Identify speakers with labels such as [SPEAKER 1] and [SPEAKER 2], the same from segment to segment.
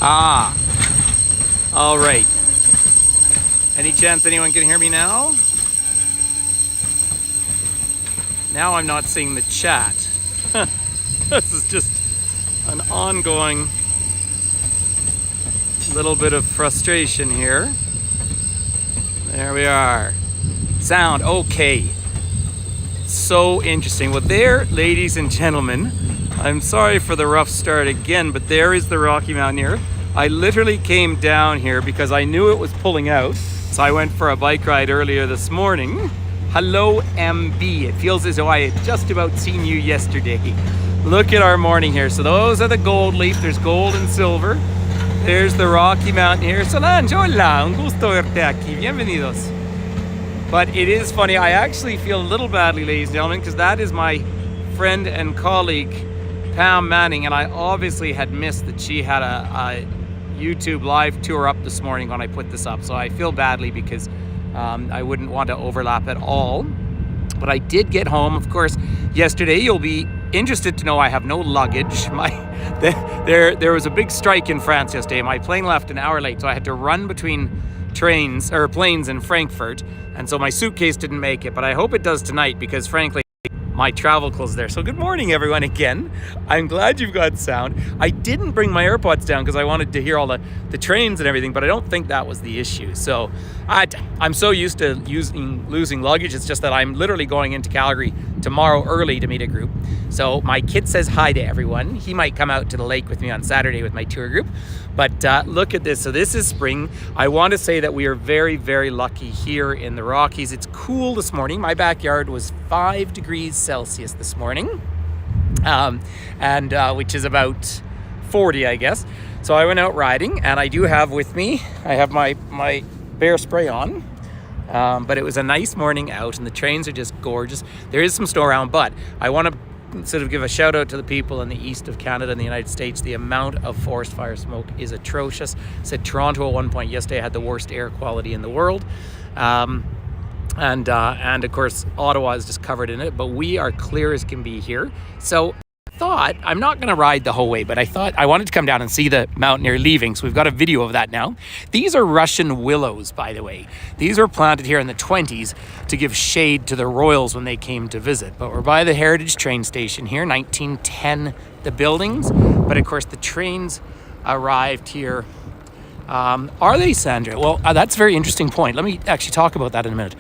[SPEAKER 1] Ah, all right. Any chance anyone can hear me now? Now I'm not seeing the chat. This is just an ongoing little bit of frustration here. There we are. Sound okay. So interesting. Well, there, ladies and gentlemen, I'm sorry for the rough start again, but there is the Rocky Mountaineer. I literally came down here because I knew it was pulling out. So I went for a bike ride earlier this morning. Hello, MB. It feels as though I had just about seen you yesterday. Look at our morning here. So those are the gold leaf. There's gold and silver. There's the Rocky Mountaineer. Solange, hola, un gusto verte aquí. Bienvenidos. But it is funny. I actually feel a little badly, ladies and gentlemen, because that is my friend and colleague, Pam Manning. And I obviously had missed that she had a YouTube live tour up this morning when I put this up. So I feel badly because I wouldn't want to overlap at all. But I did get home, of course, yesterday. You'll be interested to know I have no luggage. There was a big strike in France yesterday. My plane left an hour late, so I had to run between planes in Frankfurt. And so my suitcase didn't make it, but I hope it does tonight because frankly, my travel clothes there. So good morning, everyone, again. I'm glad you've got sound. I didn't bring my AirPods down because I wanted to hear all the trains and everything, but I don't think that was the issue. So I'm so used to losing luggage. It's just that I'm literally going into Calgary tomorrow early to meet a group. So my kid says hi to everyone. He might come out to the lake with me on Saturday with my tour group. But look at this. So this is spring. I want to say that we are very, very lucky here in the Rockies. It's cool this morning. My backyard was 5 degrees Celsius this morning, which is about 40, I guess. So I went out riding, and I do have with me, I have my bear spray on. But it was a nice morning out, and the trains are just gorgeous. There is some snow around, but I want to sort of give a shout out to the people in the east of Canada and the United States. The amount of forest fire smoke is atrocious. Said Toronto at one point yesterday had the worst air quality in the world. And of course Ottawa is just covered in it, but we are clear as can be here. So thought I'm not going to ride the whole way, but I thought I wanted to come down and see the Mountaineer leaving. So we've got a video of that now. These are Russian willows, by the way. These were planted here in the 20s to give shade to the royals when they came to visit. But we're by the Heritage train station here, 1910, the buildings. But of course the trains arrived here. Are they, Sandra? Well, that's a very interesting point. Let me actually talk about that in a minute.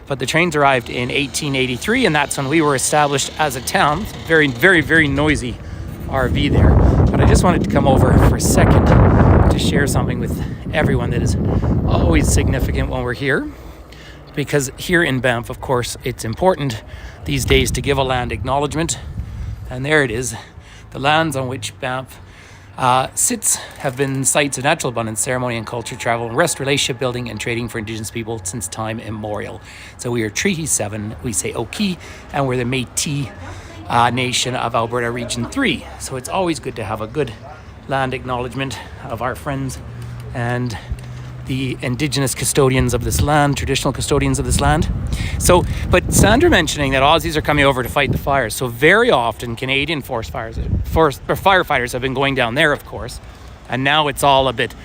[SPEAKER 1] But the trains arrived in 1883, and that's when we were established as a town. Very, very, very noisy RV there. But I just wanted to come over for a second to share something with everyone that is always significant when we're here. Because here in Banff, of course, it's important these days to give a land acknowledgement. And there it is. The lands on which Banff sits have been sites of natural abundance, ceremony and culture, travel and rest, relationship building and trading for Indigenous people since time immemorial. So we are Treaty 7, we say Oki, and we're the Métis Nation of Alberta Region 3. So it's always good to have a good land acknowledgement of our friends and the Indigenous custodians of this land, traditional custodians of this land. So, but Sandra mentioning that Aussies are coming over to fight the fires. So very often Canadian firefighters have been going down there, of course. And now it's all a bit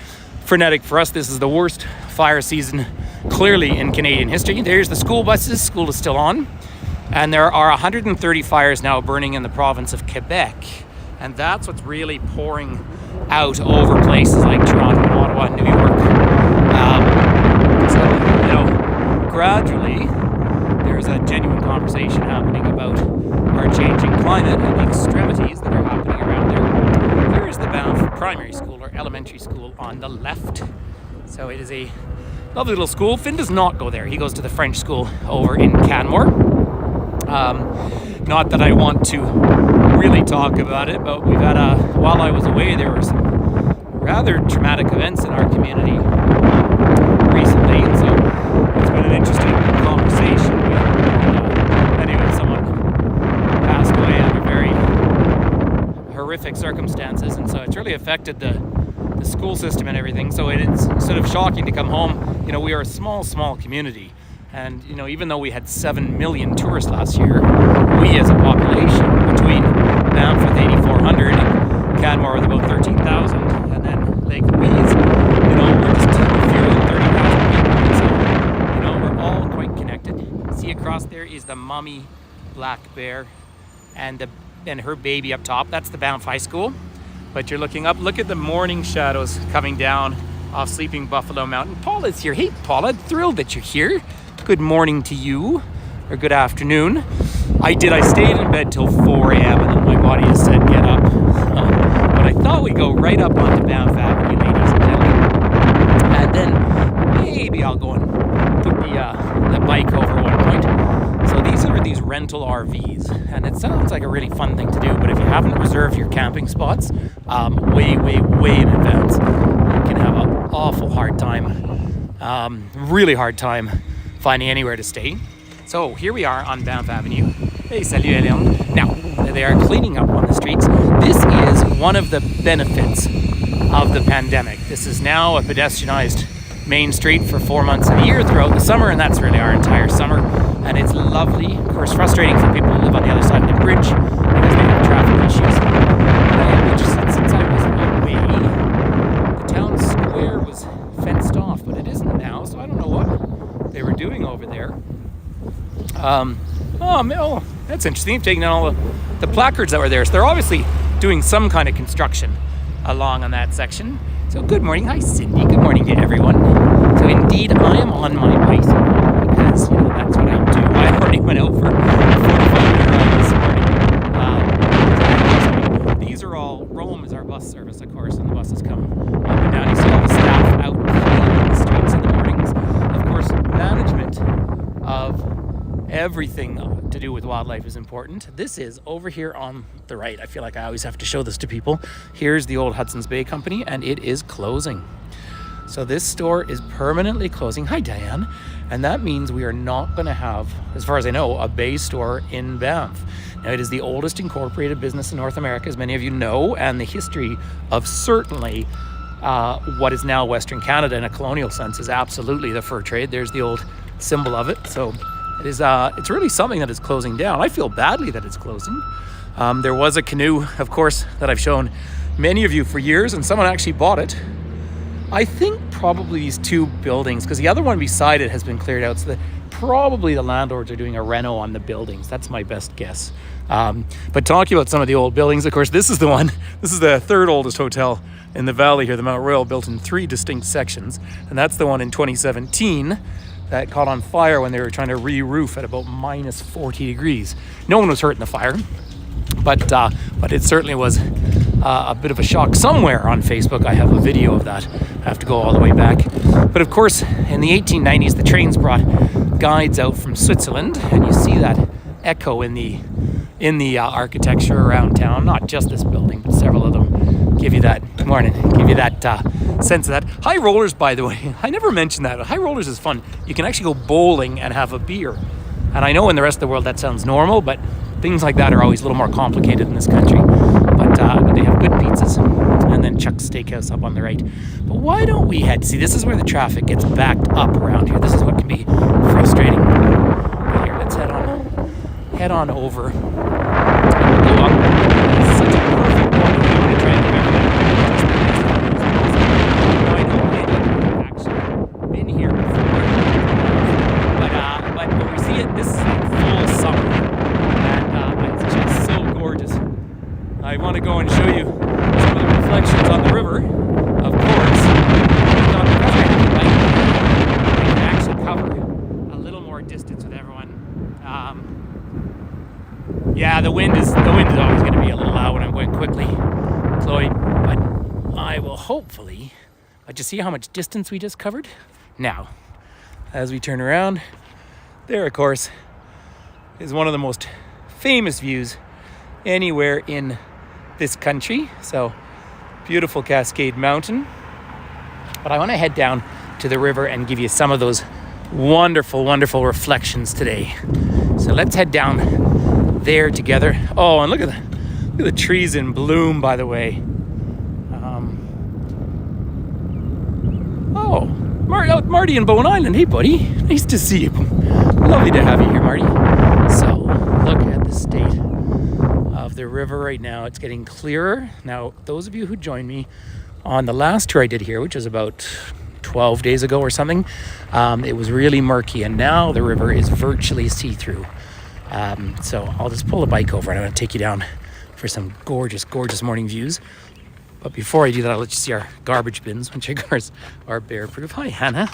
[SPEAKER 1] frenetic for us. This is the worst fire season clearly in Canadian history. There's the school buses. School is still on. And there are 130 fires now burning in the province of Quebec. And that's what's really pouring out over places like Toronto, Ottawa, and New York. Gradually, there's a genuine conversation happening about our changing climate and the extremities that are happening around there. There is the Banff Primary School or Elementary School on the left. So it is a lovely little school. Finn does not go there. He goes to the French school over in Canmore. Not that I want to really talk about it, but we've had while I was away, there were some rather traumatic events in our community recently, and so it's been an interesting conversation. Anyway, someone passed away under very horrific circumstances, and so it's really affected the school system and everything. So it's sort of shocking to come home. We are a small community, and even though we had 7 million tourists last year, we as a population between Banff with 8,400 and Canmore with about 13,000, and then Lake the mummy black bear and her baby up top. That's the Banff High School. But you're looking up, look at the morning shadows coming down off Sleeping Buffalo Mountain. Paula's here. Hey, Paula, thrilled that you're here. Good morning to you, or good afternoon. I stayed in bed till 4 a.m. and then my body has said get up. But I thought we'd go right up onto Banff Avenue, ladies and gentlemen. And then maybe I'll go and put the bike over at one point. So these are these rental RVs, and it sounds like a really fun thing to do, but if you haven't reserved your camping spots way in advance, you can have an awful hard time, really hard time finding anywhere to stay. So here we are on Banff Avenue. Hey, salut Hélène. Now, they are cleaning up on the streets. This is one of the benefits of the pandemic. This is now a pedestrianized main street for 4 months of the year throughout the summer, and that's really our entire summer. And it's lovely. Of course, frustrating for people who live on the other side of the bridge because they have traffic issues. Since I was away, the town square was fenced off, but it isn't now, so I don't know what they were doing over there. Oh, that's interesting. They've taken down all the placards that were there. So they're obviously doing some kind of construction along on that section. So good morning. Hi, Cindy. Good morning to everyone. So indeed, I am on my bicycle because, that's what I do. I already went out for a 45-minute ride this morning. These are all, Rome is our bus service, of course, and the buses come up and down. You see all the staff out cleaning the streets in the mornings. Of course, management of everything to do with wildlife is important. This is over here on the right. I feel like I always have to show this to people. Here's the old Hudson's Bay Company, and it is closing. So this store is permanently closing. Hi, Diane. And that means we are not going to have, as far as I know, a bay store in Banff. Now, it is the oldest incorporated business in North America, as many of you know, and the history of certainly what is now Western Canada in a colonial sense is absolutely the fur trade. There's the old symbol of it. So it's really something that is closing down. I feel badly that it's closing. There was a canoe, of course, that I've shown many of you for years, and someone actually bought it. I think probably these two buildings, because the other one beside it has been cleared out, so probably the landlords are doing a reno on the buildings. That's my best guess. But talking about some of the old buildings, of course, this is the third oldest hotel in the valley here, the Mount Royal, built in 3 distinct sections, and that's the one in 2017 that caught on fire when they were trying to re-roof at about minus 40 degrees. No one was hurt in the fire, but it certainly was a bit of a shock. Somewhere on Facebook I have a video of that. I have to go all the way back. But of course, in the 1890s, the trains brought guides out from Switzerland, and you see that echo in the architecture around town. Not just this building, but several of them give you that sense of that. High rollers, by the way, I never mentioned that. High rollers is fun. You can actually go bowling and have a beer. And I know in the rest of the world that sounds normal, but things like that are always a little more complicated in this country. But they have good pizzas. And then Chuck's Steakhouse up on the right. But why don't we see, this is where the traffic gets backed up around here. This is what can be frustrating. But here, let's head on over. And we'll go up. It's such a perfect one. I'm going to try and remember that. I know I've actually been here before. But when we see it, this is like full summer. And it's just so gorgeous. I want to go and show you some of the reflections on the river, of course. Because I have a bike, I can actually cover a little more distance with everyone. Yeah, the wind is always going to be a little loud when I'm going quickly, Chloe. But I will hopefully. But you see how much distance we just covered? Now, as we turn around, there, of course, is one of the most famous views anywhere in this country. So, beautiful Cascade Mountain. But I want to head down to the river and give you some of those wonderful, wonderful reflections today. So let's head down there together. Oh, and look at the trees in bloom, by the way. Marty in Bowen Island. Hey, buddy. Nice to see you. Lovely to have you here, Marty. So, look at the state of the river right now. It's getting clearer. Now, those of you who joined me on the last tour I did here, which was about 12 days ago or something, it was really murky, and now the river is virtually see-through. So I'll just pull the bike over and I'm going to take you down for some gorgeous, gorgeous morning views. But before I do that, I'll let you see our garbage bins, which of course are bear proof. Hi, Hannah.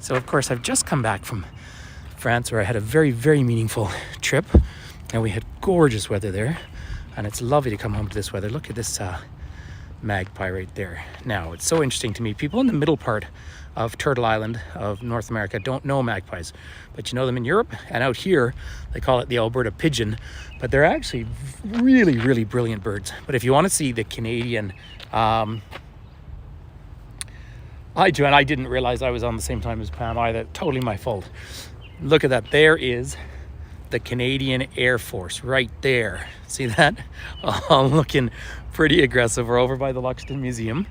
[SPEAKER 1] So of course I've just come back from France where I had a very, very meaningful trip. And we had gorgeous weather there. And it's lovely to come home to this weather. Look at this magpie right there. Now, it's so interesting to me. People in the middle part of Turtle Island of North America don't know magpies, but you know them in Europe, and out here they call it the Alberta pigeon, but they're actually really, really brilliant birds. But if you want to see the Canadian Joanne, I didn't realize I was on the same time as Pam either. Totally my fault. Look at that. There is the Canadian Air Force right there. See that? Oh, looking pretty aggressive. We're over by the Luxton Museum.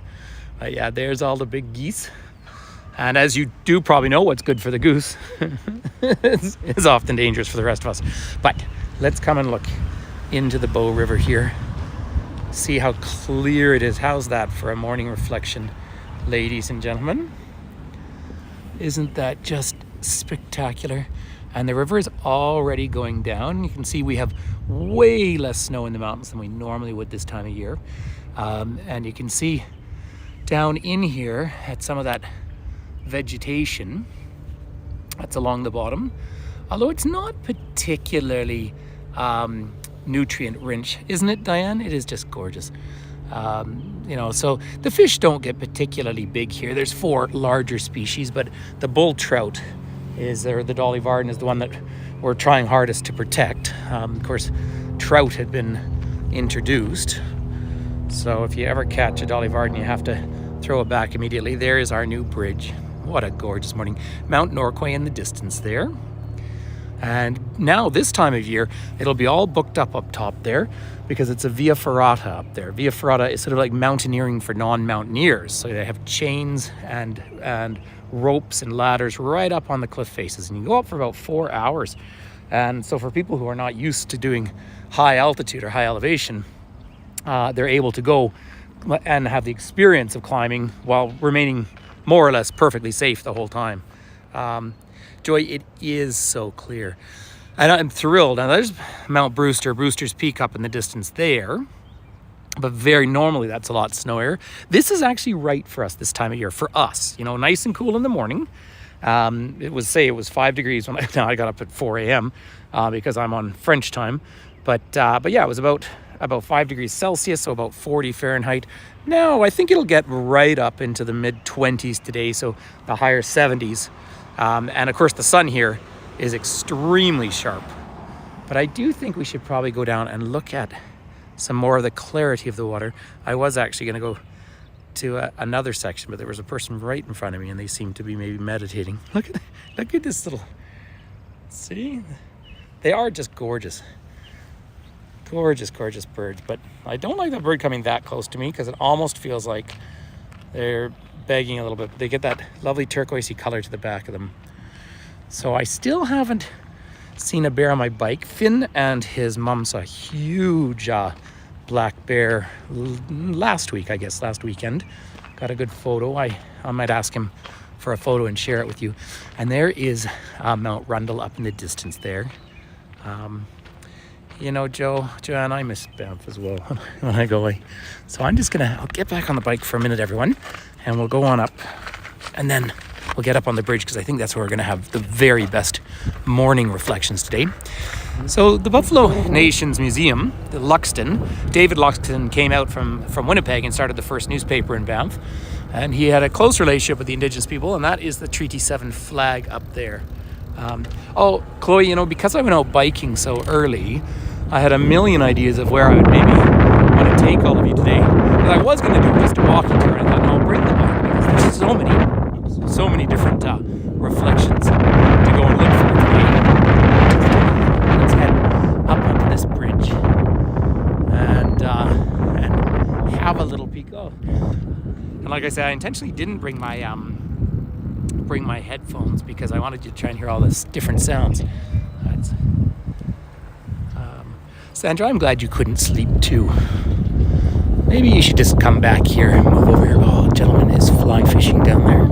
[SPEAKER 1] Yeah, there's all the big geese. And as you do probably know, what's good for the goose is often dangerous for the rest of us. But let's come and look into the Bow River here. See how clear it is. How's that for a morning reflection, ladies and gentlemen? Isn't that just spectacular? And the river is already going down. You can see we have way less snow in the mountains than we normally would this time of year. And you can see down in here at some of that vegetation that's along the bottom, although it's not particularly nutrient rich, isn't it, Diane? It is just gorgeous. So the fish don't get particularly big here. There's 4 larger species, but the bull trout or the Dolly Varden is the one that we're trying hardest to protect. Of course, trout had been introduced, so if you ever catch a Dolly Varden, you have to throw it back immediately. There is our new bridge. What a gorgeous morning. Mount Norquay in the distance there. And now this time of year, it'll be all booked up top there because it's a Via Ferrata up there. Via Ferrata is sort of like mountaineering for non-mountaineers. So they have chains and ropes and ladders right up on the cliff faces. And you go up for about 4 hours. And so for people who are not used to doing high altitude or high elevation, they're able to go and have the experience of climbing while remaining more or less perfectly safe the whole time. Joy, it is so clear. And I'm thrilled. Now there's Mount Brewster's Peak up in the distance there. But very normally that's a lot snowier. This is actually right for us this time of year, for us. Nice and cool in the morning. It was 5 degrees when I got up at 4 a.m. Because I'm on French time. But yeah, it was about 5 degrees Celsius, so about 40 Fahrenheit. Now, I think it'll get right up into the mid-20s today, so the higher 70s. And of course, the sun here is extremely sharp. But I do think we should probably go down and look at some more of the clarity of the water. I was actually going to go to another section, but there was a person right in front of me, and they seemed to be maybe meditating. Look at this little... See? They are just gorgeous. Gorgeous, gorgeous birds, but I don't like that bird coming that close to me because it almost feels like they're begging a little bit. They get that lovely turquoisey color to the back of them. So I still haven't seen a bear on my bike. Finn and his mom saw a huge black bear last weekend. Got a good photo. I might ask him for a photo and share it with you. And there is Mount Rundle up in the distance there. Joanne, I miss Banff as well when I go away. So I'll get back on the bike for a minute, everyone, and we'll go on up, and then we'll get up on the bridge because I think that's where we're going to have the very best morning reflections today. So the Buffalo Nations Museum, the Luxton, David Luxton came out from Winnipeg and started the first newspaper in Banff, and he had a close relationship with the Indigenous people, and that is the Treaty 7 flag up there. Chloe, because I went out biking so early, I had a million ideas of where I would maybe want to take all of you today. Because I was going to do just a walking tour, and I thought, no, I'll bring the bike because there's so many different reflections to go and look for today. Let's head up onto this bridge and have a little peek. Oh, and like I said, I intentionally didn't bring my headphones because I wanted you to try and hear all this different sounds. Sandra, I'm glad you couldn't sleep too. Maybe you should just come back here and move over here. Oh, gentleman is fly fishing down there.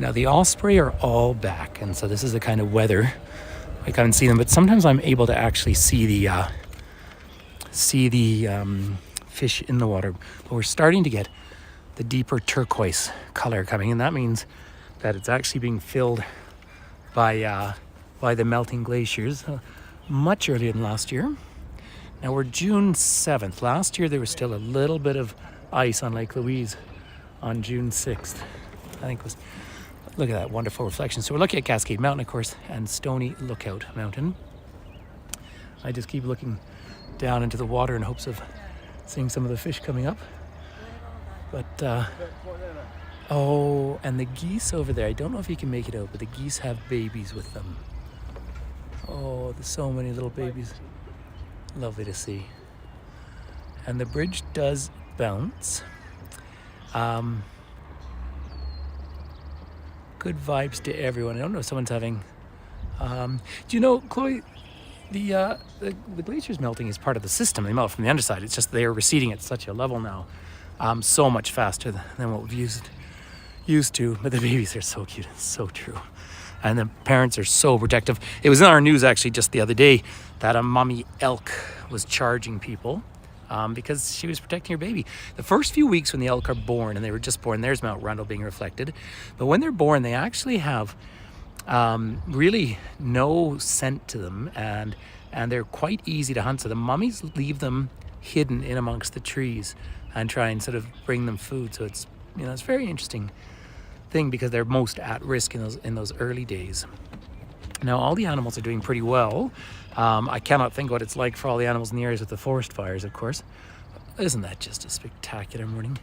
[SPEAKER 1] Now the osprey are all back, and so this is the kind of weather I can't see them, but sometimes I'm able to actually see the fish in the water. But we're starting to get the deeper turquoise color coming, and that means that it's actually being filled by the melting glaciers much earlier than last year. Now we're June 7th. Last year there was still a little bit of ice on Lake Louise on June 6th. I think it was. Look at that wonderful reflection. So we're looking at Cascade Mountain, of course, and Stony Lookout Mountain. I just keep looking down into the water in hopes of seeing some of the fish coming up. But, oh, and the geese over there, I don't know if you can make it out, but the geese have babies with them. Oh, there's so many little babies. Lovely to see. And the bridge does bounce. Good vibes to everyone. I don't know if someone's having... do you know, Chloe, the glaciers melting is part of the system. They melt from the underside. It's just they're receding at such a level now. So much faster than what we've used to. But the babies are so cute. It's so true. And the parents are so protective. It was in our news actually just the other day that a mommy elk was charging people because she was protecting her baby. The first few weeks when the elk are born, and they were just born, there's Mount Rundle being reflected. But when they're born, they actually have really no scent to them, and they're quite easy to hunt. So the mummies leave them hidden in amongst the trees and try and sort of bring them food. So it's, you know, it's a very interesting thing because they're most at risk in those early days. Now all the animals are doing pretty well. I cannot think what it's like for all the animals in the areas with the forest fires, of course. Isn't that just a spectacular morning? Do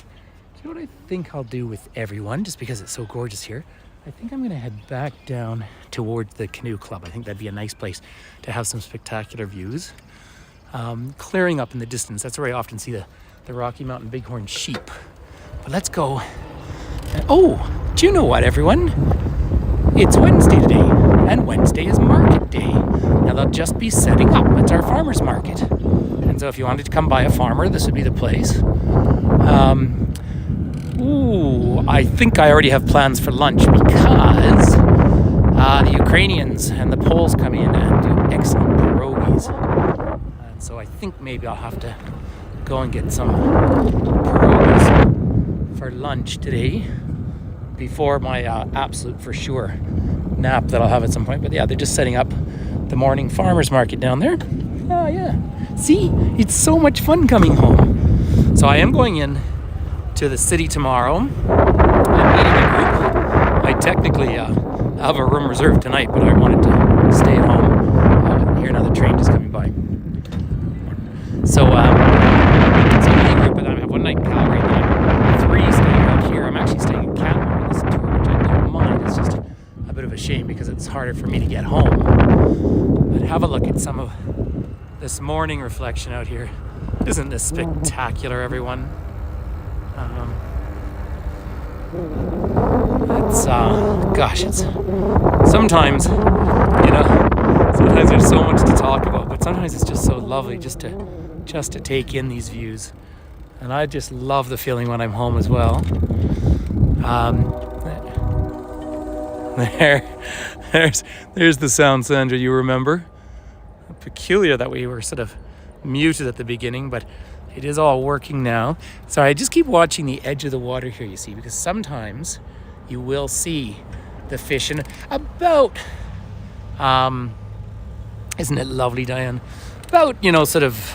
[SPEAKER 1] you know what I think I'll do with everyone, just because it's so gorgeous here? I think I'm going to head back down towards the canoe club. I think that'd be a nice place to have some spectacular views. Clearing up in the distance, that's where I often see the Rocky Mountain bighorn sheep. But let's go. Oh, do you know what, everyone? It's Wednesday today, and Wednesday is market day. Now they'll just be setting up. It's our farmer's market. And so if you wanted to come by a farmer, this would be the place. I think I already have plans for lunch because the Ukrainians and the Poles come in and do excellent pierogies. And so I think maybe I'll have to go and get some pierogies for lunch today before my absolute for sure nap that I'll have at some point. But yeah, they're just setting up the morning farmer's market down there. Oh yeah. See, it's so much fun coming home. So I am going in to the city tomorrow. I'm meeting a group. I technically have a room reserved tonight, but I wanted to stay at home. Hear another train just coming by. So I'm meeting a group, and I have one night in Calgary, and then 3 staying out here. I'm actually staying in Canmore on this tour, which I don't mind. It's just a bit of a shame because it's harder for me to get home. But have a look at some of this morning reflection out here. Isn't this spectacular, everyone? It's gosh, it's sometimes, you know, sometimes there's so much to talk about, but sometimes it's just so lovely just to take in these views. And I just love the feeling when I'm home as well. There's the sound, Sandra, you remember? Peculiar that we were sort of muted at the beginning, but it is all working now. So I just keep watching the edge of the water here, you see, because sometimes you will see the fish in about, isn't it lovely, Diane? About, you know, sort of,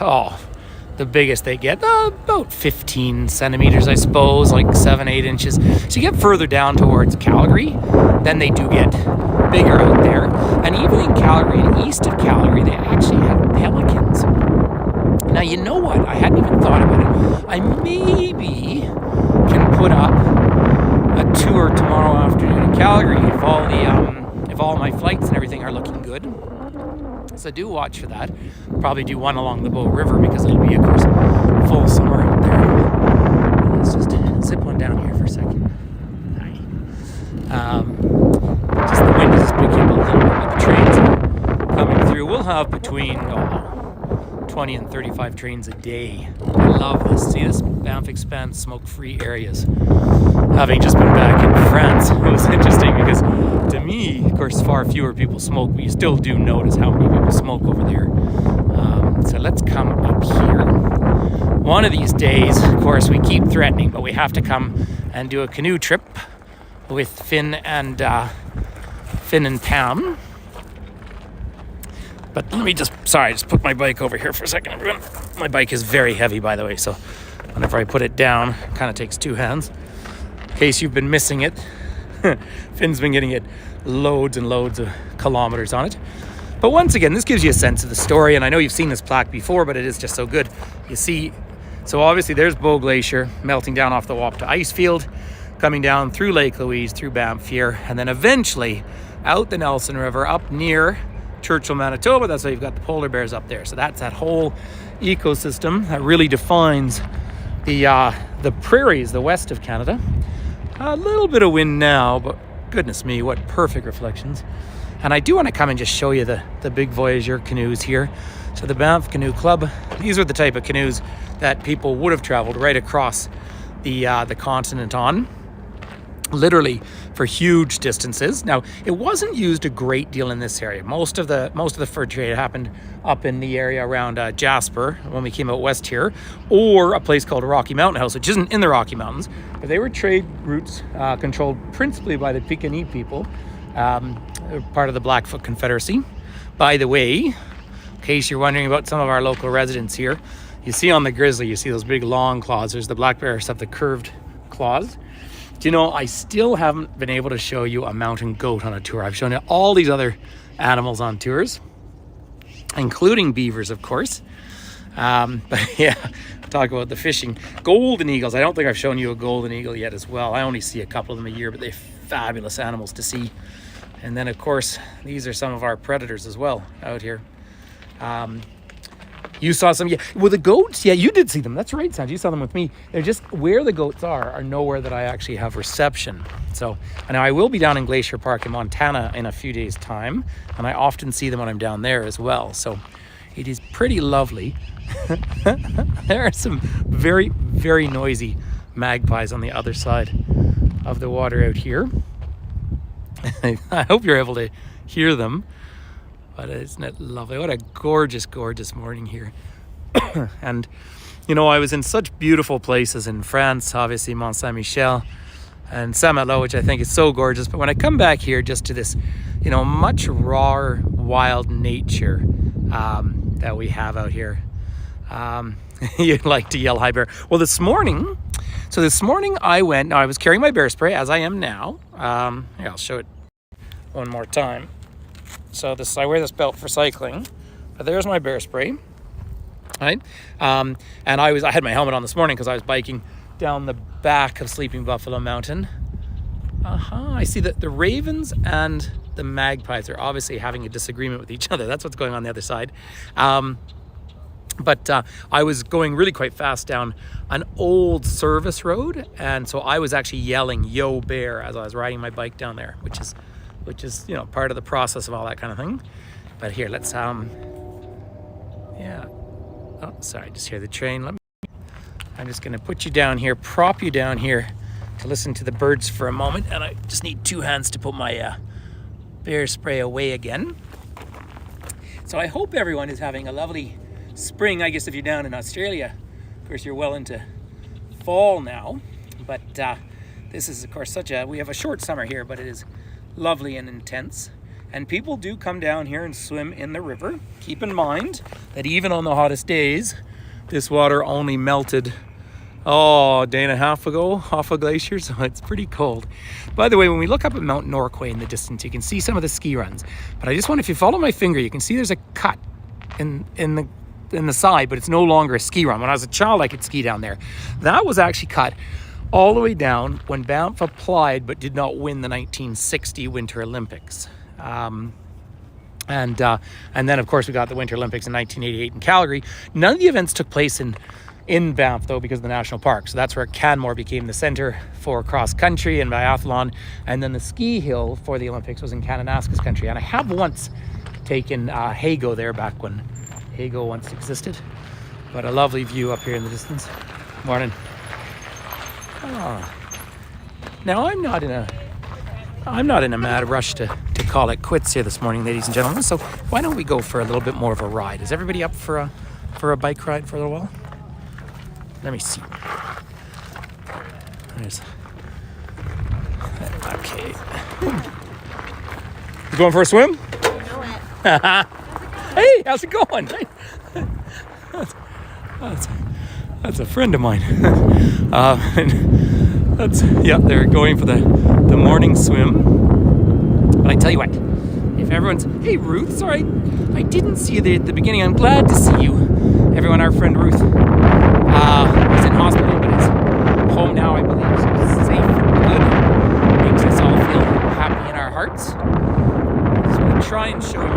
[SPEAKER 1] the biggest they get, about 15 centimeters, I suppose, like 7-8 inches. So you get further down towards Calgary, then they do get bigger out there. And even in Calgary and east of Calgary, they actually have pelicans. Now, you know what? I hadn't even thought about it. I maybe can put up a tour tomorrow afternoon in Calgary if all my flights and everything are looking good. So do watch for that. Probably do one along the Bow River because it'll be, of course, full summer out there. Let's just zip one down here for a second. Hi. Just the wind is just picking up a little bit with the trains coming through. We'll have between 20 and 35 trains a day. I love this. See this? Banff expands smoke-free areas. Having just been back in France, it was interesting. fewer people smoke, but you still do notice how many people smoke over there. So let's come up here. One of these days, of course, we keep threatening, but we have to come and do a canoe trip with Finn and Pam. But let me just put my bike over here for a second, everyone. My bike is very heavy, by the way, so whenever I put it down, it kind of takes two hands. In case you've been missing it, Finn's been getting it loads and loads of kilometers on it. But once again, this gives you a sense of the story, and I know you've seen this plaque before, but it is just so good. You see, so obviously there's Bow Glacier melting down off the Wapta ice field, coming down through Lake Louise, through Banff here, and then eventually out the Nelson River up near Churchill, Manitoba. That's why you've got the polar bears up there. So that's that whole ecosystem that really defines the prairies, the west of Canada. A little bit of wind now, but goodness me, what perfect reflections. And I do want to come and just show you the big Voyageur canoes here. So the Banff Canoe Club, these are the type of canoes that people would have traveled right across the continent on, literally for huge distances. Now, it wasn't used a great deal in this area. Most of the fur trade happened up in the area around Jasper when we came out west here, or a place called Rocky Mountain House, which isn't in the Rocky Mountains, but they were trade routes controlled principally by the Piikani people, part of the Blackfoot Confederacy. By the way, in case you're wondering about some of our local residents here, you see on the grizzly, you see those big long claws. There's the black bears have the curved claws. Do you know, I still haven't been able to show you a mountain goat on a tour. I've shown you all these other animals on tours, including beavers, of course. But yeah, talk about the fishing. Golden eagles. I don't think I've shown you a golden eagle yet as well. I only see a couple of them a year, but they're fabulous animals to see. And then, of course, these are some of our predators as well out here. You saw some, yeah. Well, the goats, yeah, you did see them. That's right, Sanj. You saw them with me. They're just where the goats are nowhere that I actually have reception. So, now I will be down in Glacier Park in Montana in a few days' time, and I often see them when I'm down there as well. So, it is pretty lovely. There are some very, very noisy magpies on the other side of the water out here. I hope you're able to hear them. But isn't it lovely? What a gorgeous, gorgeous morning here. And, you know, I was in such beautiful places in France, obviously Mont Saint-Michel and Saint-Malo, which I think is so gorgeous. But when I come back here just to this, you know, much rawer, wild nature that we have out here, you'd like to yell, "Hi, bear." Well, this morning I was carrying my bear spray, as I am now. Here, I'll show it one more time. So I wear this belt for cycling, but there's my bear spray, right? And I had my helmet on this morning because I was biking down the back of Sleeping Buffalo Mountain. I see that the ravens and the magpies are obviously having a disagreement with each other. That's what's going on the other side. But I was going really quite fast down an old service road, and so I was actually yelling "Yo, bear" as I was riding my bike down there, which is, you know, part of the process of all that kind of thing. But here, let's, yeah. Oh, sorry, just hear the train. I'm just gonna put you down here, prop you down here to listen to the birds for a moment. And I just need two hands to put my bear spray away again. So I hope everyone is having a lovely spring. I guess if you're down in Australia, of course, you're well into fall now. But this is, of course, we have a short summer here, but it is lovely and intense, and people do come down here and swim in the river. Keep in mind that even on the hottest days, this water only melted a day and a half ago off a glacier, so it's pretty cold. By the way, when we look up at Mount Norquay in the distance, you can see some of the ski runs, but I just want, if you follow my finger, you can see there's a cut in the side, but it's no longer a ski run. When I was a child, I could ski down there. That was actually cut all the way down when Banff applied but did not win the 1960 Winter Olympics. And then, of course, we got the Winter Olympics in 1988 in Calgary. None of the events took place in Banff, though, because of the national park. So that's where Canmore became the center for cross country and biathlon. And then the ski hill for the Olympics was in Kananaskis country. And I have once taken Hago there back when Hago once existed. But a lovely view up here in the distance. Morning. Oh. Now, I'm not in I'm not in a mad rush to call it quits here this morning, ladies and gentlemen. So why don't we go for a little bit more of a ride? Is everybody up for a bike ride for a little while? Let me see. There's. Okay. You going for a swim? Hey, how's it going? That's a friend of mine. They're going for the morning swim. But I tell you what, if everyone's, hey Ruth, sorry, I didn't see you at the beginning. I'm glad to see you. Everyone, our friend Ruth was in hospital, but is home now, I believe. So it's safe and good. Makes us all feel happy in our hearts. So I'm going to try and show you.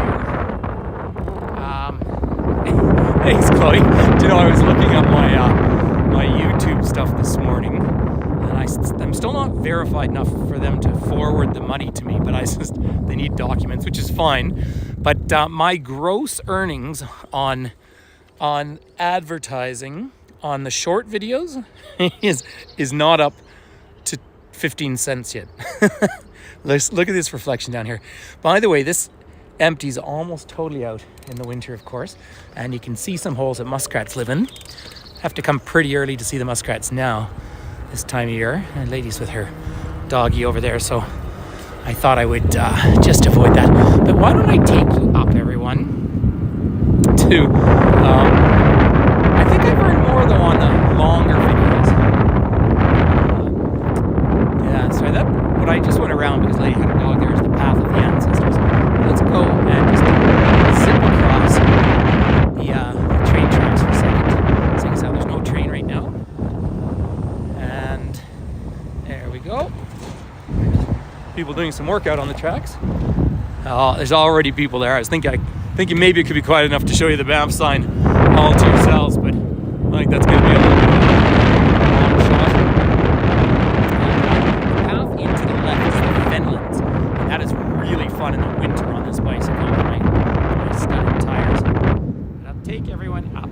[SPEAKER 1] Thanks, Chloe. Do you know, I was looking up my YouTube stuff this morning, and I'm still not verified enough for them to forward the money to me, but they need documents, which is fine. But my gross earnings on advertising on the short videos is not up to 15 cents yet. Let's look at this reflection down here. By the way, this empties almost totally out in the winter, of course, and you can see some holes that muskrats live in. Have to come pretty early to see the muskrats now this time of year, and ladies with her doggy over there, so I thought I would just avoid that. But why don't I take you up, everyone, to I think I've earned more though on the longer videos. So that what I just went around because lady had a dog. There's the path of the ancestors. Let's go and just zip across the train tracks for a second. Seeing as how there's no train right now. And there we go. People doing some workout on the tracks. There's already people there. I was thinking maybe it could be quiet enough to show you the Banff sign all to yourselves, but I think that's going to be a little bit long shot. The path into the left is the Fenlands, and that is really fun in the winter on this bicycle with my studded tires. But I'll take everyone up.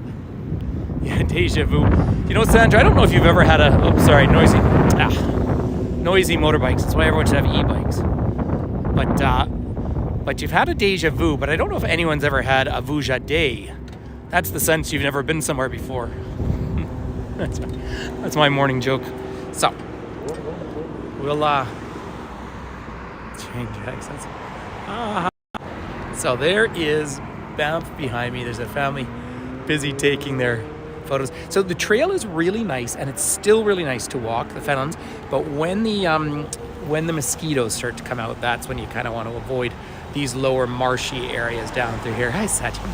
[SPEAKER 1] Yeah, deja vu. You know, Sandra, I don't know if you've ever had noisy motorbikes. That's why everyone should have e-bikes. But you've had a deja vu, but I don't know if anyone's ever had a vujade. That's the sense you've never been somewhere before. That's my morning joke. So, we'll change accents. So there is Banff behind me. There's a family busy taking their photos. So the trail is really nice, and it's still really nice to walk, the Fenlands. But when the mosquitoes start to come out, that's when you kind of want to avoid these lower marshy areas down through here. Hi, Sachin.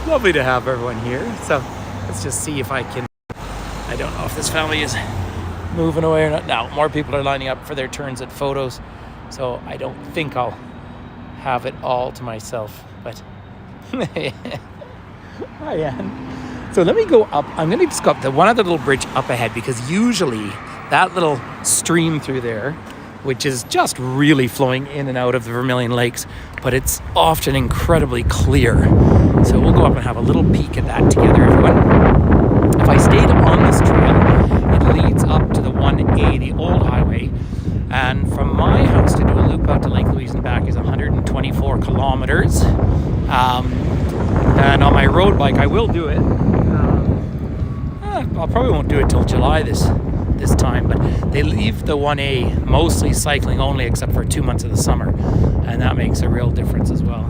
[SPEAKER 1] Lovely to have everyone here. So let's just see if I can. I don't know if this family is moving away or not. Now, more people are lining up for their turns at photos. So I don't think I'll have it all to myself. But hi, Anne. So let me go up. I'm going to just go up the one other little bridge up ahead, because usually that little stream through there, which is just really flowing in and out of the Vermilion Lakes, but it's often incredibly clear. So we'll go up and have a little peek at that together, everyone. If I stayed on this trail, it leads up to the 1A, the old highway, and from my house to do a loop out to Lake Louise and back is 124 kilometers. And on my road bike, I will do it. I probably won't do it till July this time, but they leave the 1A mostly cycling only, except for 2 months of the summer, and that makes a real difference as well,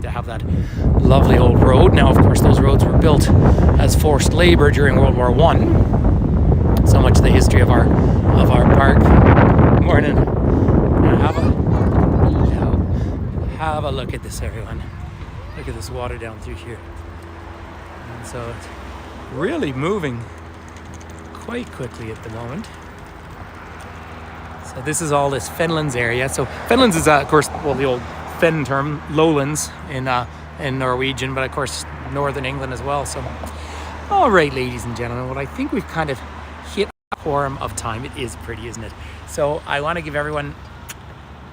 [SPEAKER 1] to have that lovely old road. Now, of course, those roads were built as forced labor during World War I. So much of the history of our park. Morning. Have a look at this, everyone. Look at this water down through here. And so it's really moving quite quickly at the moment. So this is all this Fenlands area. So Fenlands is, of course, well, the old Fen term, lowlands in Norwegian, but of course northern England as well. So, all right, ladies and gentlemen, well, I think we've kind of hit a quorum of time. It is pretty, isn't it? So I want to give everyone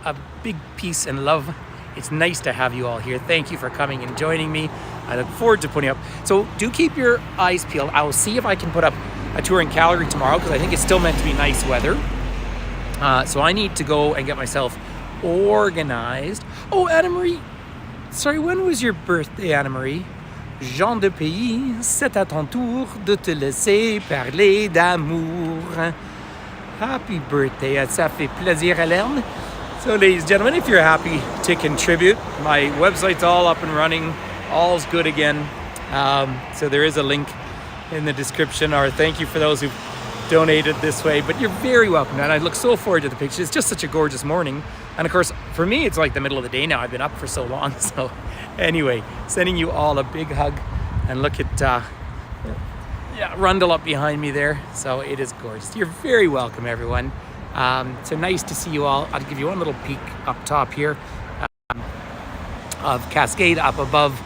[SPEAKER 1] a big peace and love. It's nice to have you all here. Thank you for coming and joining me. I look forward to putting up. So do keep your eyes peeled. I will see if I can put up a tour in Calgary tomorrow, because I think it's still meant to be nice weather. So I need to go and get myself organized. Oh, Anna Marie, sorry, when was your birthday, Anna Marie? Jean de pays, c'est à ton tour de te laisser parler d'amour. Happy birthday, ça fait plaisir, Hélène. So, ladies and gentlemen, if you're happy to contribute, my website's all up and running, all's good again. So there is a link in the description, or thank you for those who've donated this way, but you're very welcome. And I look so forward to the pictures. It's just such a gorgeous morning. And of course, for me, it's like the middle of the day now. I've been up for so long. So anyway, sending you all a big hug, and look at Rundle up behind me there. So it is gorgeous. You're very welcome, everyone. So nice to see you all. I'll give you one little peek up top here of Cascade up above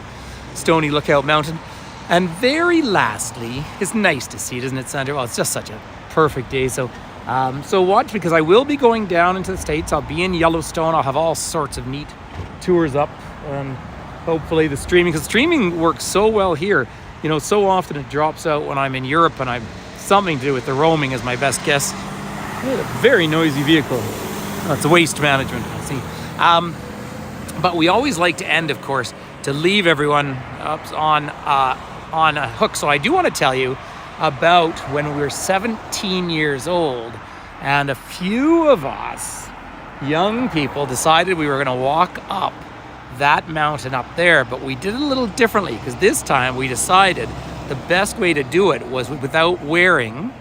[SPEAKER 1] Stony Lookout Mountain. And very lastly, it's nice to see it, isn't it, Sandra? Well, it's just such a perfect day. So watch, because I will be going down into the States. I'll be in Yellowstone. I'll have all sorts of neat tours up. Hopefully the streaming, because streaming works so well here. You know, so often it drops out when I'm in Europe, and I'm something to do with the roaming is my best guess. A very noisy vehicle. Oh, it's waste management. Let's see. But we always like to end, of course, to leave everyone up on a hook. So I do want to tell you about when we were 17 years old, and a few of us young people decided we were going to walk up that mountain up there, but we did it a little differently, because this time we decided the best way to do it was without wearing